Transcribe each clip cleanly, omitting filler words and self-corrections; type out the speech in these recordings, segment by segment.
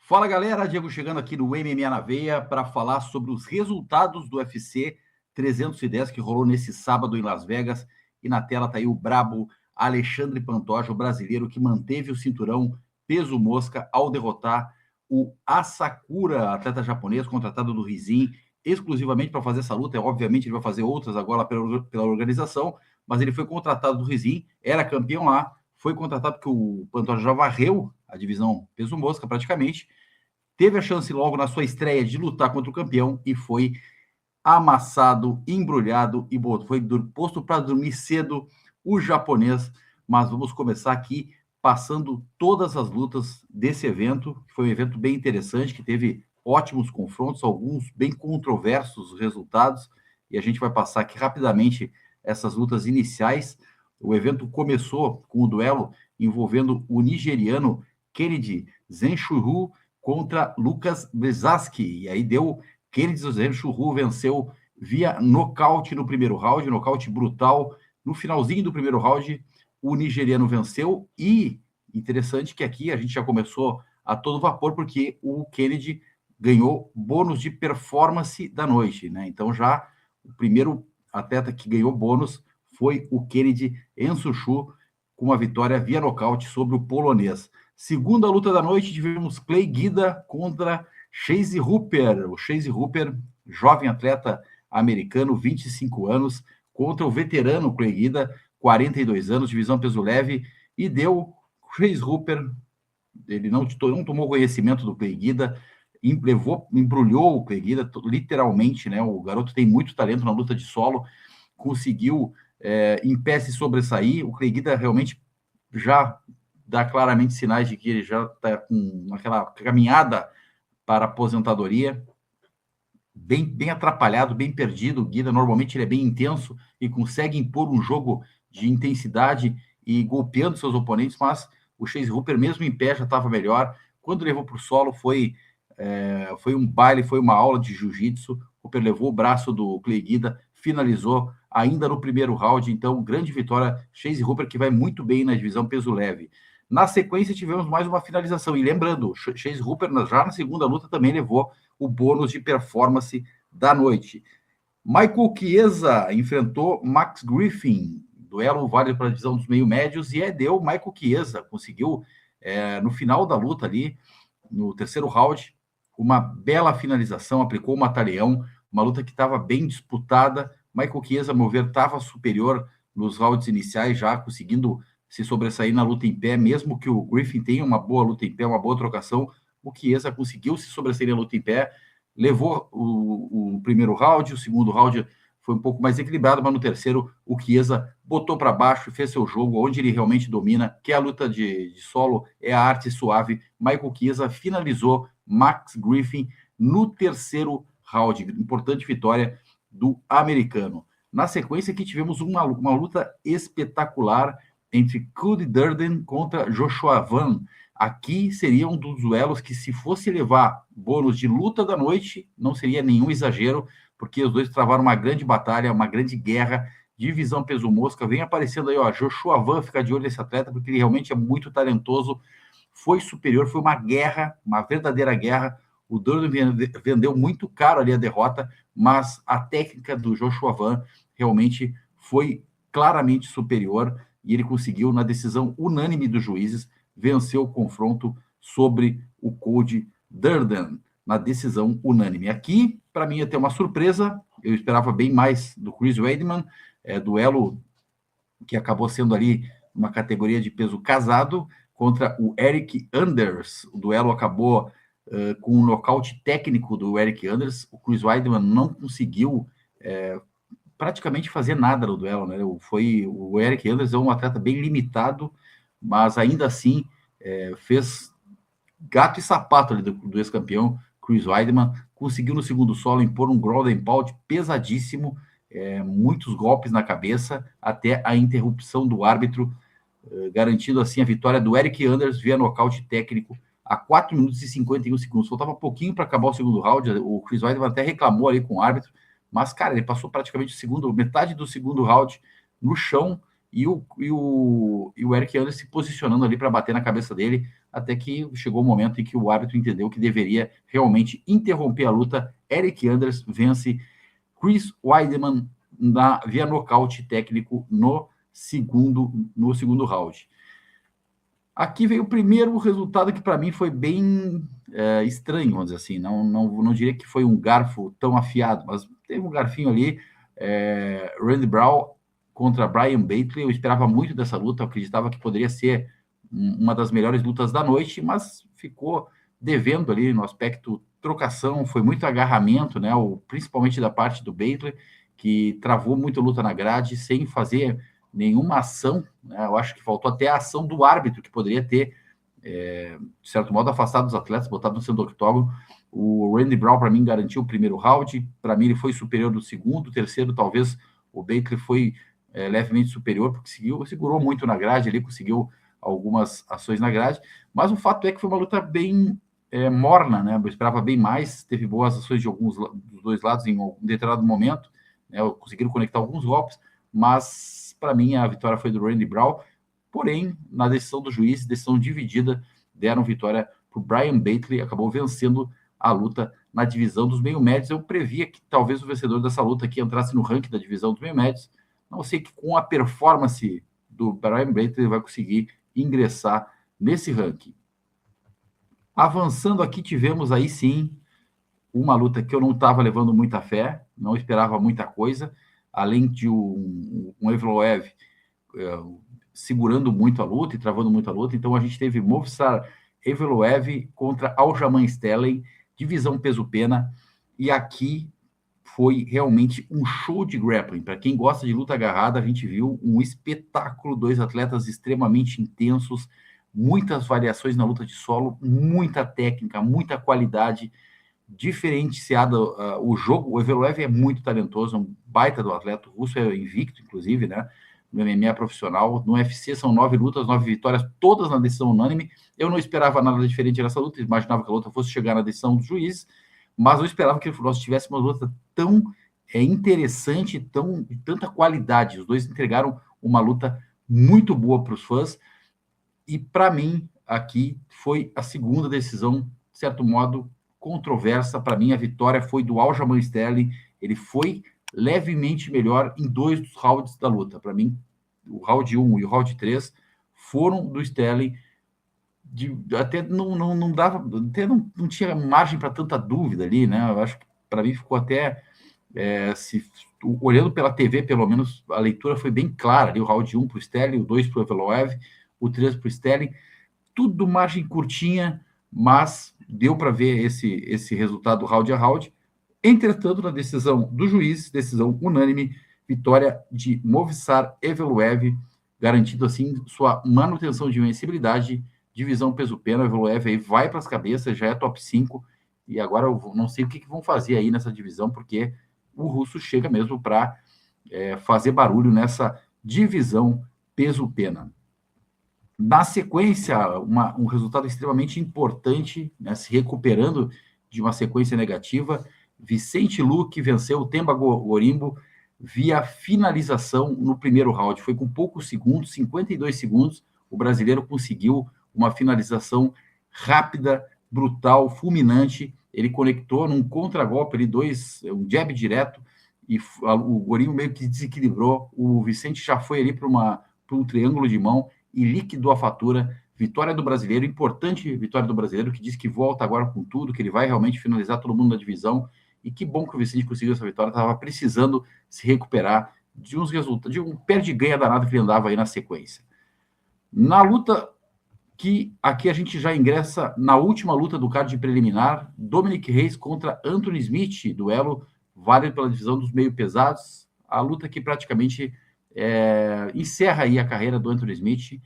Fala galera, Diego chegando aqui no MMA na Veia para falar sobre os resultados do UFC 310 que rolou nesse sábado em Las Vegas. E na tela tá aí o brabo Alexandre Pantoja, o brasileiro que manteve o cinturão peso mosca ao derrotar o Asakura, atleta japonês contratado do Rizin exclusivamente para fazer essa luta. Obviamente ele vai fazer outras agora pela organização, mas ele foi contratado do Rizin, era campeão lá, foi contratado porque o Pantoja já varreu a divisão peso mosca praticamente, teve a chance logo na sua estreia de lutar contra o campeão e foi amassado, embrulhado e foi posto para dormir cedo o japonês. Mas vamos começar aqui passando todas as lutas desse evento, que foi um evento bem interessante, que teve ótimos confrontos, alguns bem controversos resultados, e a gente vai passar aqui rapidamente essas lutas iniciais. O evento começou com o duelo envolvendo o nigeriano Kennedy Zenshuru contra Lucas Brzezinski, e aí deu Kennedy Zenshuru venceu via nocaute no primeiro round, nocaute brutal. No finalzinho do primeiro round, o nigeriano venceu e interessante que aqui a gente já começou a todo vapor, porque o Kennedy ganhou bônus de performance da noite, né? Então já o primeiro atleta que ganhou bônus foi o Kennedy Zenshuru, com uma vitória via nocaute sobre o polonês. Segunda luta da noite, tivemos Clay Guida contra Chase Hooper. O Chase Hooper, jovem atleta americano, 25 anos, contra o veterano Clay Guida, 42 anos, divisão peso leve, e deu Chase Hooper. Ele não tomou conhecimento do Clay Guida, embrulhou o Clay Guida, literalmente, né? O garoto tem muito talento na luta de solo, conseguiu em pé se sobressair. O Clay Guida realmente já dá claramente sinais de que ele já está com aquela caminhada para a aposentadoria, bem atrapalhado, bem perdido. O Guida normalmente ele é bem intenso e consegue impor um jogo de intensidade e golpeando seus oponentes, mas o Chase Hooper, mesmo em pé, já estava melhor. Quando levou para o solo, foi um baile, foi uma aula de jiu-jitsu. Hooper levou o braço do Clay Guida, finalizou ainda no primeiro round. Então, grande vitória, Chase Hooper, que vai muito bem na divisão peso leve. Na sequência, tivemos mais uma finalização. E lembrando, Chase Hooper, já na segunda luta, também levou o bônus de performance da noite. Michael Chiesa enfrentou Max Griffin, duelo válido para a divisão dos meio-médios, e deu Michael Chiesa, conseguiu, no final da luta ali, no terceiro round, uma bela finalização, aplicou o mata-leão, uma luta que estava bem disputada. Michael Chiesa, a meu ver, estava superior nos rounds iniciais, já conseguindo se sobressair na luta em pé, mesmo que o Griffin tenha uma boa luta em pé, uma boa trocação. O Chiesa conseguiu se sobressair na luta em pé, levou o primeiro round, o segundo round foi um pouco mais equilibrado, mas no terceiro o Chiesa botou para baixo e fez seu jogo, onde ele realmente domina, que é a luta de solo, é a arte suave. Michael Chiesa finalizou Max Griffin no terceiro round. Importante vitória do americano. Na sequência aqui tivemos uma luta espetacular entre Cody Durden contra Joshua Van. Aqui seria um dos duelos que, se fosse levar bônus de luta da noite, não seria nenhum exagero, porque os dois travaram uma grande batalha, uma grande guerra. Divisão peso mosca, vem aparecendo aí, ó, Joshua Van, fica de olho nesse atleta, porque ele realmente é muito talentoso, foi superior, foi uma guerra, uma verdadeira guerra. O Durden vendeu muito caro ali a derrota, mas a técnica do Joshua Van realmente foi claramente superior, e ele conseguiu, na decisão unânime dos juízes, vencer o confronto sobre o Cody Durden, na decisão unânime. Aqui, para mim, ia ter uma surpresa, eu esperava bem mais do Chris Weidman, duelo que acabou sendo ali uma categoria de peso casado, contra o Eric Anders. O duelo acabou com um nocaute técnico do Eric Anders. O Chris Weidman não conseguiu praticamente fazer nada no duelo, né? O Eric Anders é um atleta bem limitado, mas ainda assim fez gato e sapato ali do ex-campeão Chris Weidman. Conseguiu no segundo solo impor um ground and pound pesadíssimo, muitos golpes na cabeça, até a interrupção do árbitro, garantindo assim a vitória do Eric Anders via nocaute técnico a 4 minutos e 51 segundos. Faltava pouquinho para acabar o segundo round, o Chris Weidman até reclamou ali com o árbitro, mas, cara, ele passou praticamente metade do segundo round no chão, e o Eric Anders se posicionando ali para bater na cabeça dele. até que chegou o momento em que o árbitro entendeu que deveria realmente interromper a luta. Eric Anders vence Chris Weidman via nocaute técnico no segundo round. Aqui veio o primeiro resultado que para mim foi bem estranho, vamos dizer assim. Não diria que foi um garfo tão afiado, mas teve um garfinho ali. Randy Brown contra Brian Battley. Eu esperava muito dessa luta, eu acreditava que poderia ser uma das melhores lutas da noite, mas ficou devendo ali no aspecto trocação. Foi muito agarramento, né? Principalmente da parte do Battley, que travou muito luta na grade sem fazer nenhuma ação, né? Eu acho que faltou até a ação do árbitro, que poderia ter, de certo modo, afastado os atletas, botado no centro do octógono. O Randy Brown, para mim, garantiu o primeiro round. Para mim, ele foi superior no segundo. O terceiro, talvez, o Battley foi levemente superior, porque segurou muito na grade, ele conseguiu algumas ações na grade. Mas o fato é que foi uma luta bem morna, né? Eu esperava bem mais. Teve boas ações dos dois lados em um determinado momento, né? Conseguiram conectar alguns golpes, mas para mim a vitória foi do Randy Brown. Porém, na decisão do juiz, decisão dividida, deram vitória para o Brian Battley, acabou vencendo a luta na divisão dos meio-médios. Eu previa que talvez o vencedor dessa luta aqui entrasse no ranking da divisão dos meio-médios. Não sei que com a performance do Brian Battley ele vai conseguir ingressar nesse ranking. Avançando aqui, tivemos aí sim uma luta que eu não estava levando muita fé, não esperava muita coisa, além de um Evloev segurando muito a luta e travando muito a luta. Então a gente teve Movsar Evloev contra Aljamain Sterling, divisão peso-pena, e aqui foi realmente um show de grappling. Para quem gosta de luta agarrada, a gente viu um espetáculo, dois atletas extremamente intensos, muitas variações na luta de solo, muita técnica, muita qualidade, diferenciada o jogo. O Evloev é muito talentoso, um baita do atleta, o russo é invicto, inclusive, né? No MMA profissional, no UFC são 9 lutas, 9 vitórias, todas na decisão unânime. Eu não esperava nada diferente nessa luta, imaginava que a luta fosse chegar na decisão dos juízes, mas eu esperava que nós tivéssemos uma luta tão interessante, de tanta qualidade. Os dois entregaram uma luta muito boa para os fãs, e para mim, aqui foi a segunda decisão, de certo modo, controversa. Para mim, a vitória foi do Aljamain Sterling. Ele foi levemente melhor em 2 dos rounds da luta. Para mim, o round 1 e o round 3 foram do Sterling. Até não dava, até não tinha margem para tanta dúvida ali, né? Eu acho que para mim ficou até, olhando pela TV, pelo menos a leitura foi bem clara ali. O round 1 para o Sterling, o 2 para o Evloev, o 3 para o Sterling, tudo margem curtinha, mas deu para ver esse resultado round a round. Entretanto, na decisão do juiz, decisão unânime, vitória de Movsar Evloev, garantindo assim sua manutenção de invencibilidade. Divisão peso-pena, o Evloev aí vai para as cabeças, já é top 5, e agora eu não sei o que vão fazer aí nessa divisão, porque o russo chega mesmo para fazer barulho nessa divisão peso-pena. Na sequência, um resultado extremamente importante, né, se recuperando de uma sequência negativa, Vicente Luque venceu o Themba Gorimbo via finalização no primeiro round. Foi com poucos segundos, 52 segundos, o brasileiro conseguiu uma finalização rápida, brutal, fulminante. Ele conectou num contragolpe, um jab direto, e o Gorimbo meio que desequilibrou. O Vicente já foi ali para um triângulo de mão e liquidou a fatura. Vitória do brasileiro, importante vitória do brasileiro, que diz que volta agora com tudo, que ele vai realmente finalizar todo mundo na divisão. E que bom que o Vicente conseguiu essa vitória, estava precisando se recuperar de uns resultados, de um perde-ganha danado que ele andava aí na sequência. Na luta que aqui a gente já ingressa na última luta do card preliminar, Dominic Reis contra Anthony Smith, duelo válido pela divisão dos meio pesados. A luta que praticamente encerra aí a carreira do Anthony Smith,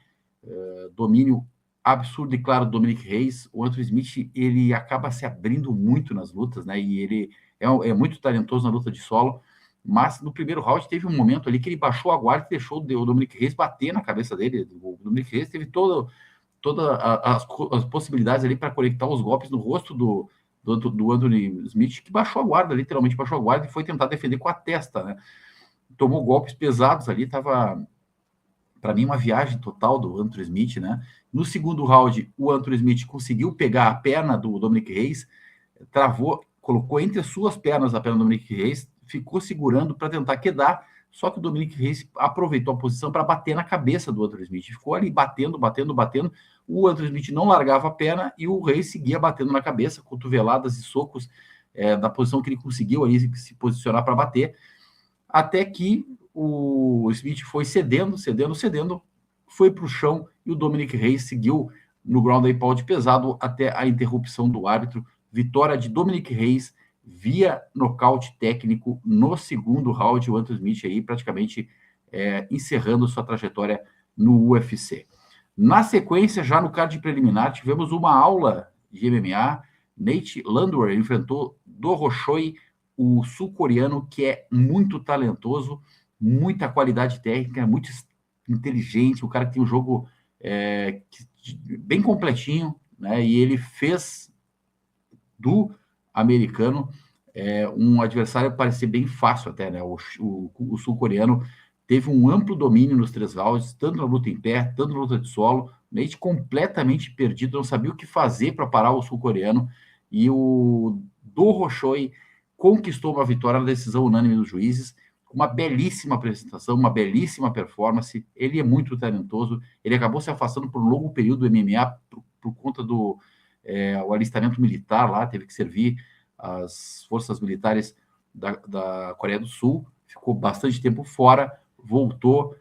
domínio absurdo e claro do Dominic Reis. O Anthony Smith, ele acaba se abrindo muito nas lutas, né? E ele é muito talentoso na luta de solo, mas no primeiro round teve um momento ali que ele baixou a guarda e deixou o Dominic Reis bater na cabeça dele. O Dominic Reis teve todas as possibilidades ali para conectar os golpes no rosto do Anthony Smith, que baixou a guarda, literalmente baixou a guarda e foi tentar defender com a testa, né? Tomou golpes pesados ali, estava para mim, uma viagem total do Anthony Smith, né? No segundo round, o Anthony Smith conseguiu pegar a perna do Dominic Reyes, travou, colocou entre as suas pernas a perna do Dominic Reyes, ficou segurando para tentar quedar, só que o Dominic Reyes aproveitou a posição para bater na cabeça do Anthony Smith, ficou ali batendo, o Anthony Smith não largava a perna e o Reyes seguia batendo na cabeça, cotoveladas e socos, da posição que ele conseguiu ali se posicionar para bater, até que o Smith foi cedendo, foi para o chão e o Dominic Reyes seguiu no ground and pound pesado até a interrupção do árbitro. Vitória de Dominic Reyes via nocaute técnico no segundo round. O Anthony Smith aí praticamente encerrando sua trajetória no UFC. Na sequência, já no card preliminar, tivemos uma aula de MMA. Nate Landwehr enfrentou Do Rochoi, o sul-coreano, que é muito talentoso, muita qualidade técnica, muito inteligente, o cara que tem um jogo bem completinho, né? E ele fez do americano um adversário parecer bem fácil até, né? O sul-coreano teve um amplo domínio nos 3 rounds, tanto na luta em pé, tanto na luta de solo, Nate completamente perdido, não sabia o que fazer para parar o sul-coreano, e o Do Rochoi conquistou uma vitória na decisão unânime dos juízes, uma belíssima apresentação, uma belíssima performance. Ele é muito talentoso, ele acabou se afastando por um longo período do MMA por conta do o alistamento militar lá, teve que servir as forças militares da Coreia do Sul, ficou bastante tempo fora, voltou,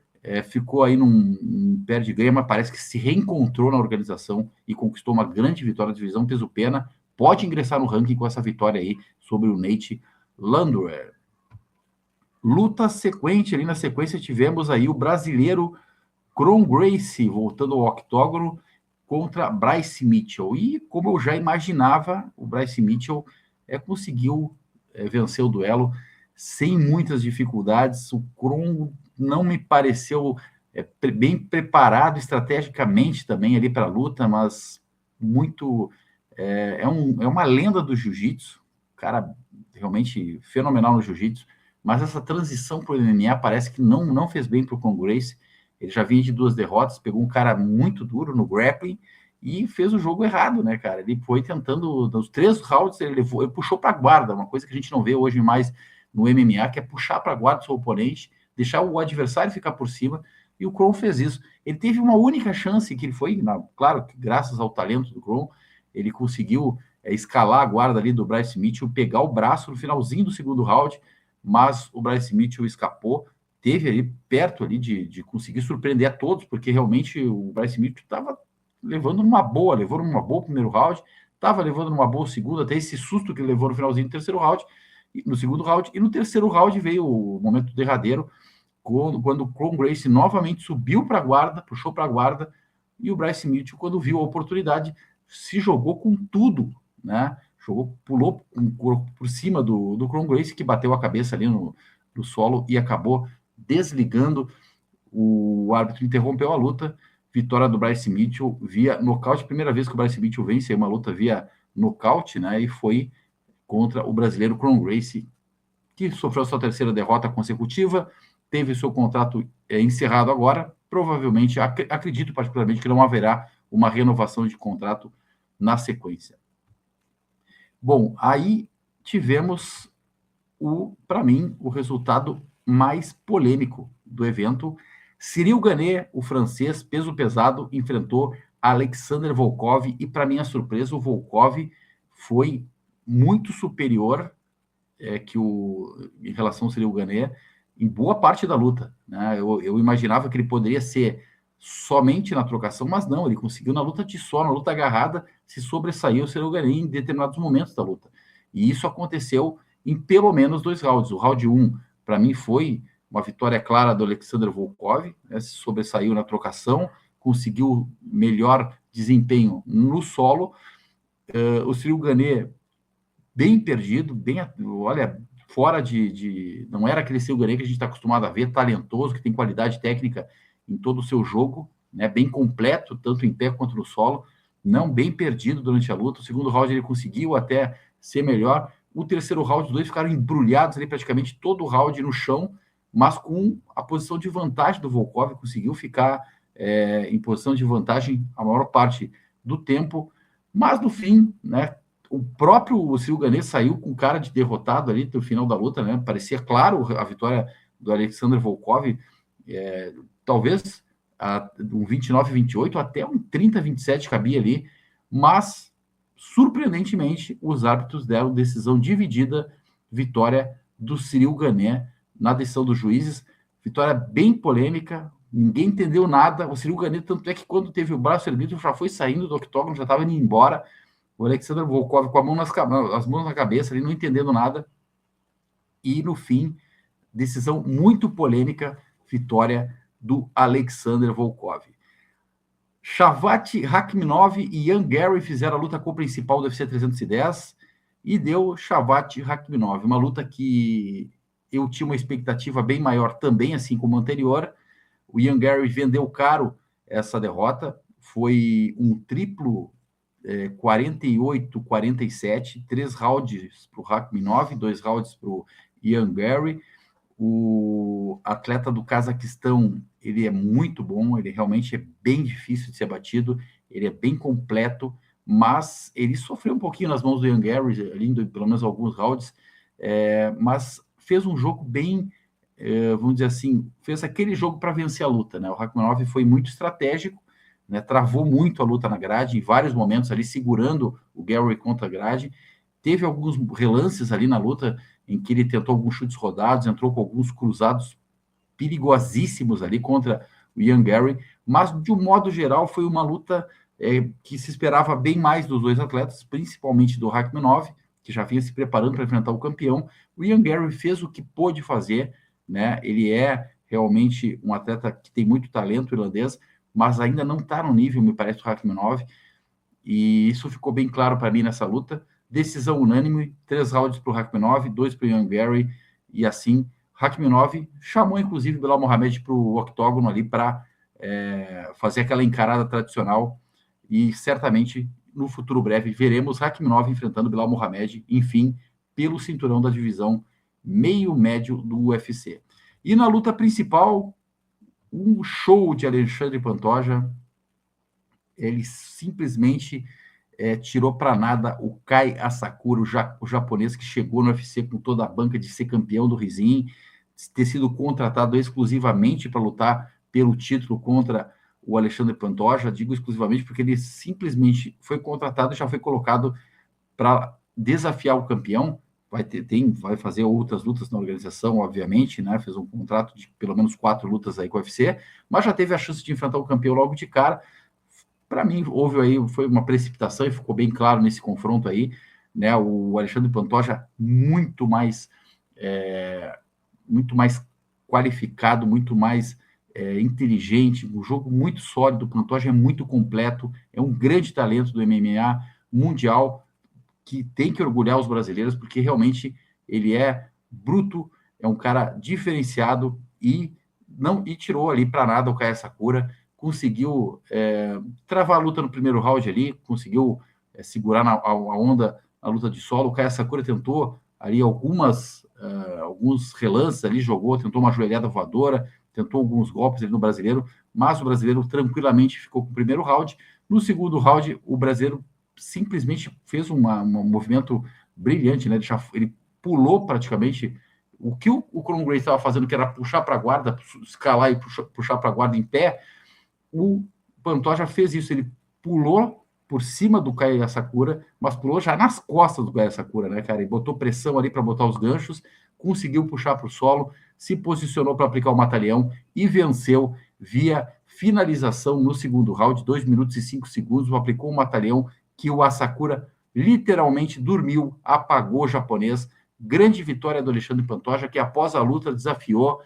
ficou aí num pé de ganha, mas parece que se reencontrou na organização e conquistou uma grande vitória na divisão peso-pena. Pode ingressar no ranking com essa vitória aí sobre o Nate Landwehr. Luta sequente, ali na sequência tivemos aí o brasileiro Kron Gracie voltando ao octógono contra Bryce Mitchell. E como eu já imaginava, o Bryce Mitchell conseguiu vencer o duelo sem muitas dificuldades. O Kron não me pareceu bem preparado estrategicamente também ali para a luta, mas muito... é uma lenda do jiu-jitsu, cara realmente fenomenal no jiu-jitsu, mas essa transição para o MMA parece que não fez bem para o Kron Gracie. Ele já vinha de 2 derrotas, pegou um cara muito duro no grappling e fez o jogo errado, né, cara? Ele foi tentando, nos 3 rounds, ele puxou para a guarda, uma coisa que a gente não vê hoje mais no MMA, que é puxar para a guarda do seu oponente, deixar o adversário ficar por cima, e o Kron fez isso. Ele teve uma única chance, que ele foi, claro, que graças ao talento do Kron, ele conseguiu escalar a guarda ali do Bryce Mitchell, pegar o braço no finalzinho do segundo round, mas o Bryce Mitchell escapou, teve ali perto ali de conseguir surpreender a todos, porque realmente o Bryce Mitchell estava levou numa boa o primeiro round, estava levando numa boa o segundo, até esse susto que ele levou no finalzinho do terceiro round, no segundo round, e no terceiro round veio o momento derradeiro, quando o Kron Gracie novamente subiu para a guarda, puxou para a guarda, e o Bryce Mitchell, quando viu a oportunidade, se jogou com tudo, né? Pulou por cima do Kron Gracie, que bateu a cabeça ali no solo e acabou desligando. O árbitro interrompeu a luta. Vitória do Bryce Mitchell via nocaute. Primeira vez que o Bryce Mitchell vence uma luta via nocaute, né? E foi contra o brasileiro Kron Gracie, que sofreu sua 3ª derrota consecutiva, teve seu contrato encerrado agora. Provavelmente, acredito particularmente que não haverá uma renovação de contrato na sequência. Bom, aí tivemos para mim, o resultado mais polêmico do evento. Cyril Gane, o francês, peso pesado, enfrentou Alexander Volkov, e para minha surpresa, o Volkov foi muito superior em relação ao Cyril Gane em boa parte da luta, né? Eu imaginava que ele poderia ser somente na trocação, mas não, ele conseguiu na luta de só, na luta agarrada, se sobressaiu o Cyril Gane em determinados momentos da luta. E isso aconteceu em pelo menos 2 rounds. O round 1, para mim, foi uma vitória clara do Alexander Volkov, né? Se sobressaiu na trocação, conseguiu melhor desempenho no solo. O Cyril Gane bem perdido, olha, fora não era aquele Cyril Gane que a gente está acostumado a ver, talentoso, que tem qualidade técnica em todo o seu jogo, né? Bem completo, tanto em pé quanto no solo, não, bem perdido durante a luta. O segundo round ele conseguiu até ser melhor. O terceiro round, os dois ficaram embrulhados ali praticamente todo o round no chão, mas com a posição de vantagem do Volkov, conseguiu ficar em posição de vantagem a maior parte do tempo, mas no fim, né, o próprio Cyril Gane saiu com cara de derrotado ali no final da luta, né? Parecia claro a vitória do Alexander Volkov, talvez um 29-28, até um 30-27 cabia ali, mas surpreendentemente os árbitros deram decisão dividida, vitória do Cyril Gane na decisão dos juízes, vitória bem polêmica, ninguém entendeu nada, o Cyril Gane, tanto é que quando teve o braço erguido, já foi saindo do octógono, já estava indo embora, o Alexander Volkov com as mãos na cabeça, ali, não entendendo nada, e no fim, decisão muito polêmica, vitória do Alexander Volkov. Shavkat Rakhmonov e Ian Garry fizeram a luta co-principal do UFC 310 e deu Shavkat Rakhmonov, uma luta que eu tinha uma expectativa bem maior também, assim como a anterior. O Ian Garry vendeu caro essa derrota, foi um triplo 48-47, 3 rounds para o Rakhmonov, 2 rounds para o Ian Garry. O atleta do Cazaquistão, ele é muito bom, ele realmente é bem difícil de ser batido, ele é bem completo, mas ele sofreu um pouquinho nas mãos do Ian Garry, ali, pelo menos alguns rounds, mas fez um jogo bem, vamos dizer assim, fez aquele jogo para vencer a luta, né? O Rakhmonov foi muito estratégico, né? Travou muito a luta na grade, em vários momentos ali, segurando o Garry contra a grade, teve alguns relances ali na luta, em que ele tentou alguns chutes rodados, entrou com alguns cruzados perigosíssimos ali contra o Ian Garry, mas de um modo geral foi uma luta que se esperava bem mais dos dois atletas, principalmente do Rakhmonov, que já vinha se preparando para enfrentar o campeão. O Ian Garry fez o que pôde fazer, né? Ele é realmente um atleta que tem muito talento irlandês, mas ainda não está no nível, me parece, do Rakhmonov, e isso ficou bem claro para mim nessa luta. Decisão unânime, 3 rounds para o Rakhmonov, 2 para o Ian Garry, e assim, Rakhmonov chamou, inclusive, Belal Muhammad para o octógono ali para fazer aquela encarada tradicional, e certamente, no futuro breve, veremos Rakhmonov enfrentando Belal Muhammad, enfim, pelo cinturão da divisão meio-médio do UFC. E na luta principal, um show de Alexandre Pantoja, ele simplesmente tirou para nada o Kai Asakura, o japonês que chegou no UFC com toda a banca de ser campeão do Rizin, ter sido contratado exclusivamente para lutar pelo título contra o Alexandre Pantoja. Digo exclusivamente porque ele simplesmente foi contratado e já foi colocado para desafiar o campeão. Vai fazer outras lutas na organização, obviamente, né? Fez um contrato de pelo menos 4 lutas aí com o UFC, mas já teve a chance de enfrentar o campeão logo de cara. Para mim, foi uma precipitação e ficou bem claro nesse confronto aí, né? O Alexandre Pantoja muito mais qualificado, muito mais inteligente, um jogo muito sólido. O Pantoja é muito completo, é um grande talento do MMA mundial que tem que orgulhar os brasileiros, porque realmente ele é bruto, é um cara diferenciado e tirou ali para nada o Kai Asakura. Conseguiu travar a luta no primeiro round ali, conseguiu segurar a onda na luta de solo. O Kai Asakura tentou ali alguns relances ali, tentou uma joelhada voadora, tentou alguns golpes ali no brasileiro, mas o brasileiro tranquilamente ficou com o primeiro round. No segundo round, o brasileiro simplesmente fez um movimento brilhante, né? Ele pulou praticamente o que o Conor Gracie estava fazendo, que era puxar para a guarda, escalar e puxar para a guarda em pé. O Pantoja fez isso, ele pulou por cima do Kai Asakura, mas pulou já nas costas do Kai Asakura, né, cara? E botou pressão ali para botar os ganchos, conseguiu puxar para o solo, se posicionou para aplicar o mata-leão e venceu via finalização no segundo round, 2 minutos e 5 segundos, aplicou o mata-leão que o Asakura literalmente dormiu, apagou o japonês. Grande vitória do Alexandre Pantoja, que após a luta desafiou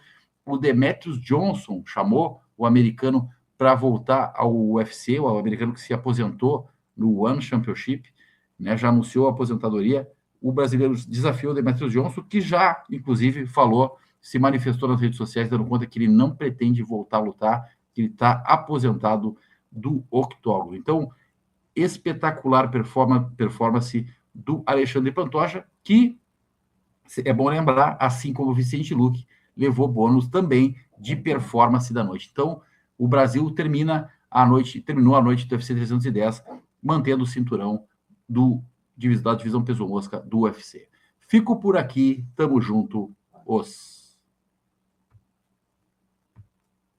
o Demetrius Johnson, chamou o americano para voltar ao UFC, o americano que se aposentou no One Championship, né, já anunciou a aposentadoria. O brasileiro desafiou o Demetrius Johnson, que já, inclusive, se manifestou nas redes sociais, dando conta que ele não pretende voltar a lutar, que ele está aposentado do octógono. Então, espetacular performance do Alexandre Pantoja, que, é bom lembrar, assim como o Vicente Luque, levou bônus também de performance da noite. Então, o Brasil terminou a noite do UFC 310, mantendo o cinturão da divisão peso mosca do UFC. Fico por aqui, tamo junto, os